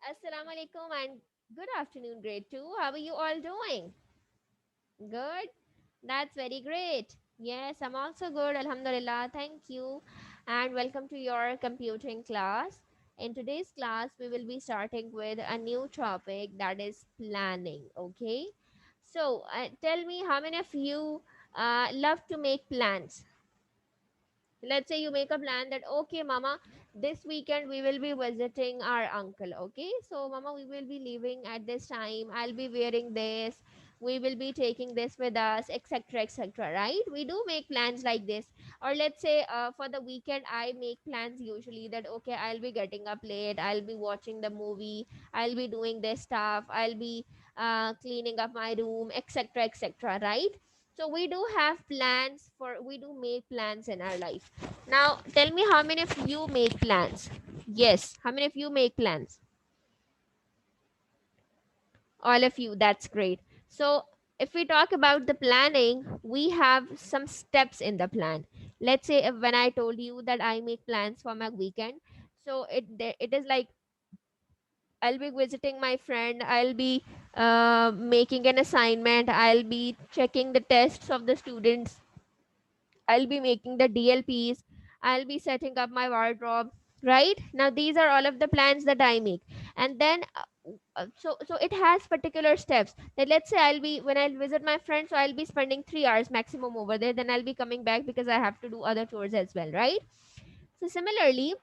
Assalamu alaikum and good afternoon, grade 2. How are you all doing? Good? That's very great. Yes, I'm also good. Alhamdulillah. Thank you. And welcome to your computing class. In today's class, we will be starting with a new topic that is planning. Okay. So, tell me how many of you love to make plans? Let's say you make a plan that, okay, mama, this weekend we will be visiting our uncle. Okay, so mama, we will be leaving at this time, I'll be wearing this, we will be taking this with us, etc, etc, right? We do make plans like this. Or let's say for the weekend I make plans usually that, okay, I'll be getting up late, I'll be watching the movie, I'll be doing this stuff, I'll be cleaning up my room, etc, etc, right? So we do have plans, for we do make plans in our life. Now tell me how many of you make plans. Yes, how many of you make plans? All of you, that's great. So if we talk about the planning, we have some steps in the plan. Let's say if when I told you that I make plans for my weekend, so it is like I'll be visiting my friend, I'll be making an assignment, I'll be checking the tests of the students, I'll be making the DLPs, I'll be setting up my wardrobe, right? Now these are all of the plans that I make. And then so it has particular steps that, let's say I'll be, when I'll visit my friend, so I'll be spending 3 hours maximum over there, then I'll be coming back because I have to do other chores as well, right? So similarly,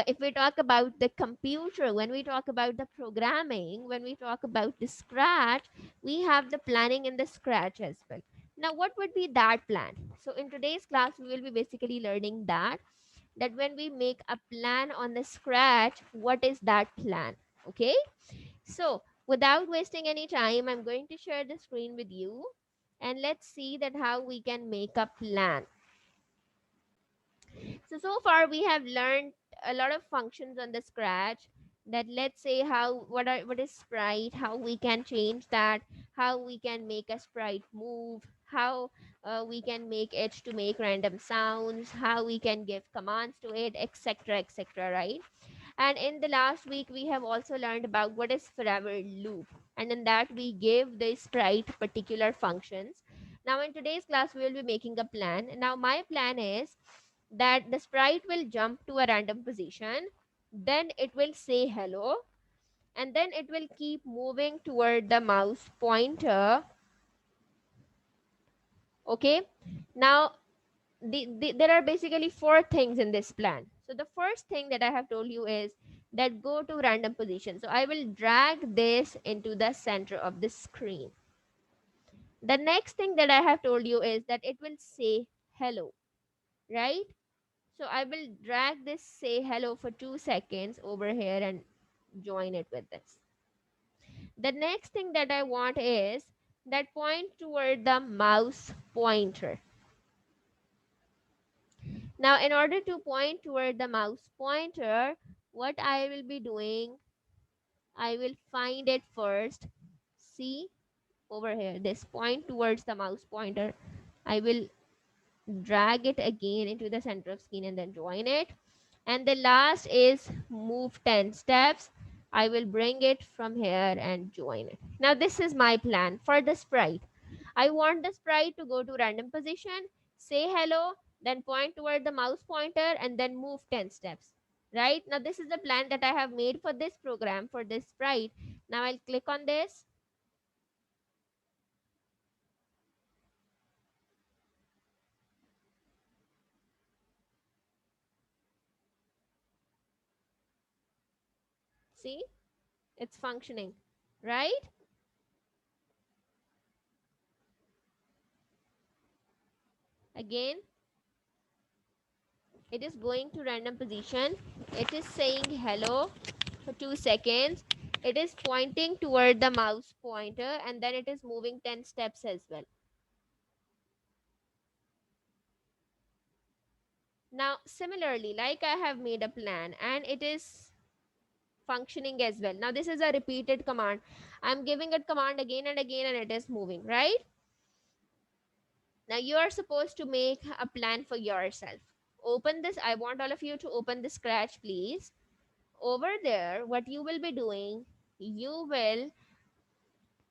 if we talk about the computer, when we talk about the programming, when we talk about the scratch, we have the planning in the scratch as well. Now what would be that plan? So in today's class we will be basically learning that when we make a plan on the scratch, what is that plan? Okay, so without wasting any time, I'm going to share the screen with you, and let's see that how we can make a plan. So far we have learned a lot of functions on the scratch, that, let's say, what is sprite, how we can change that, how we can make a sprite move, how we can make it to make random sounds, how we can give commands to it, etc, etc, right? And in the last week we have also learned about what is forever loop, and in that we give the sprite particular functions. Now in today's class we will be making a plan. Now my plan is that the sprite will jump to a random position, then it will say hello, and then it will keep moving toward the mouse pointer. Okay, now there are basically four things in this plan. So the first thing that I have told you is that go to random position. So I will drag this into the center of the screen. The next thing that I have told you is that it will say hello, right? So I will drag this say hello for 2 seconds over here and join it with this. The next thing that I want is that point toward the mouse pointer. Now, in order to point toward the mouse pointer, what I will be doing, I will find it first. See over here, this point towards the mouse pointer. I will drag it again into the center of screen and then join it. And the last is move 10 steps. I will bring it from here and join it. Now this is my plan for the sprite. I want the sprite to go to random position, say hello, then point toward the mouse pointer and then move 10 steps. Right? Now this is the plan that I have made for this program, for this sprite. Now I'll click on this. See? It's functioning. Right? Again, it is going to random position, it is saying hello for 2 seconds, it is pointing toward the mouse pointer, and then it is moving 10 steps as well. Now similarly, like I have made a plan and it is functioning as well. Now this is a repeated command, I'm giving it command again and again and it is moving, right? Now you are supposed to make a plan for yourself. Open this, I want all of you to open the scratch, please. over there, what you will be doing, you will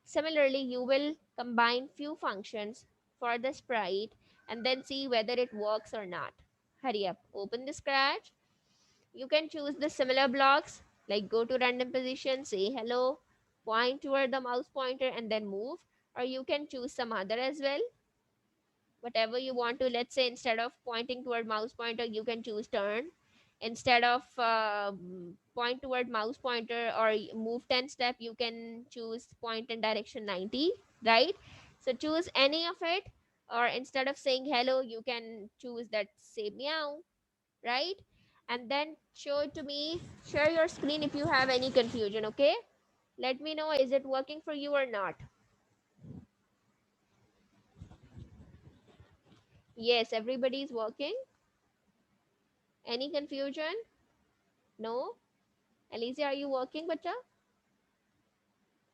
similarly, you will combine few functions for the sprite and then see whether it works or not. Hurry up, open the Scratch. You can choose the similar blocks like go to random position, say hello, point toward the mouse pointer and then move, or you can choose some other as well, whatever you want to. Let's say instead of pointing toward mouse pointer, you can choose turn. Instead of point toward mouse pointer or move 10 step, you can choose point in direction 90, right? So choose any of it, or instead of saying hello, you can choose that say meow, right? And then show it to me. Share your screen if you have any confusion, okay? Let me know, is it working for you or not? Yes, everybody's working. Any confusion? No? Alicia, are you working, bacha?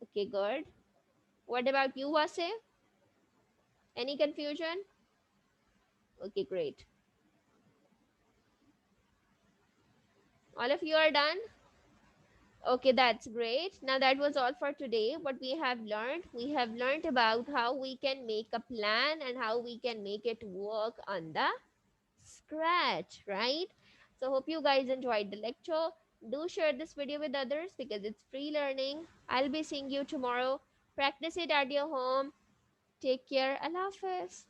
Okay, good. What about you, Wase? Any confusion? Okay, great. All of you are done? Okay, that's great. Now that was all for today. What we have learned, we have learned about how we can make a plan and how we can make it work on the Scratch, right? So hope you guys enjoyed the lecture. Do share this video with others because it's free learning. I'll be seeing you tomorrow. Practice it at your home. Take care. Allah Hafiz.